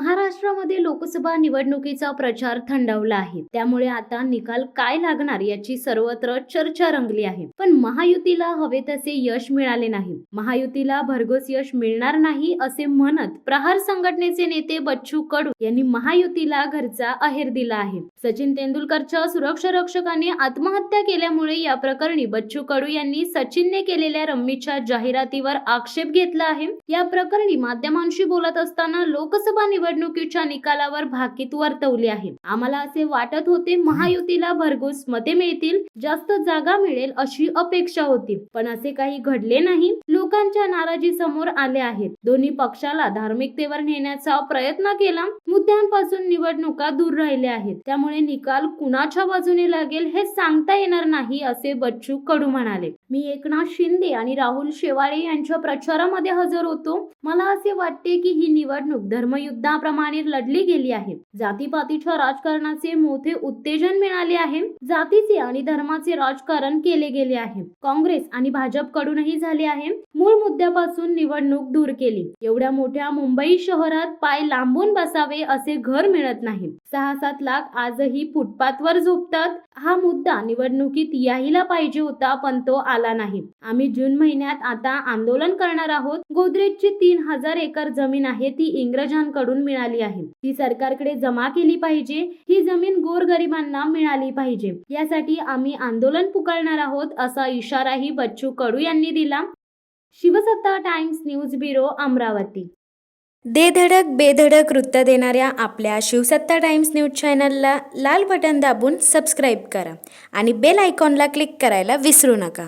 महाराष्ट्रामध्ये लोकसभा निवडणुकीचा प्रचार थंडावला आहे. त्यामुळे आता निकाल काय लागणार याची सर्वत्र चर्चा रंगली आहे. पण महायुतीला हवे तसे यश मिळाले नाही. महायुतीला भरघोस यश मिळणार नाही असे म्हणत प्रहार संघटनेचे नेते बच्चू कडू यांनी महायुतीला घरचा अहेर दिला आहे. सचिन तेंडुलकरच्या सुरक्षा रक्षकाने आत्महत्या केल्यामुळे या प्रकरणी बच्चू कडू यांनी सचिनने केलेल्या रम्मीच्या जाहिरातीवर आक्षेप घेतला आहे. या प्रकरणी माध्यमांशी बोलत असताना लोकसभा निवडणुकीच्या निकालावर भाकीत वर्तवली आहे. आम्हाला असे वाटत होते महायुतीला भरघोस मते मिळतील, जास्त जागा मिळेल अशी अपेक्षा होती, पण असे काही घडले नाही. लोकांच्या नाराजी समोर आले आहेत. दोन्ही पक्षाला धार्मिकतेवर नेण्याचा प्रयत्न केला. मुद्द्यांपासून निवडणुका दूर राहिल्या आहेत. त्यामुळे निकाल कुणाच्या बाजूने लागेल हे सांगता येणार नाही असे बच्चू कडू म्हणाले. मी एकनाथ शिंदे आणि राहुल शेवाळे यांच्या प्रचारामध्ये हजर होतो. मला असे वाटते की ही निवडणूक धर्मयुद्धाप्रमाणे लढली गेली आहे. जातीपातीच्या राजकारणाचे मोठे उत्तेजन मिळाले आहे. जातीचे आणि धर्माचे राजकारण केले गेले आहे. काँग्रेस आणि भाजपकडूनही झाले आहे. मूळ मुद्द्यापासून निवडणूक दूर केली. एवढ्या मोठ्या मुंबई शहरात पाय लांबून बसावे असे घर मिळत नाही. 6-7 लाख आजही फुटपाथवर झोपतात. हा मुद्दा निवडणुकीत यायला पाहिजे होता, पण तो आला नाही. आम्ही जून महिन्यात आता आंदोलन करणार आहोत. गोदरेजची 3000 एकर जमीन आहे, ती इंग्रजांकडून मिळाली आहे. ती सरकारकडे जमा केली पाहिजे. ही जमीन गोरगरिबांना मिळाली पाहिजे. यासाठी आम्ही आंदोलन पुकारणार आहोत असा इशाराही बच्चू कडू यांनी दिला. शिवसत्ता टाइम्स न्यूज ब्युरो, अमरावती. दे धडक बेधडक वृत्त देणाऱ्या आपल्या शिवसत्ता टाइम्स न्यूज चॅनलला लाल बटन दाबून सबस्क्राईब करा आणि बेल आयकॉनला क्लिक करायला विसरू नका.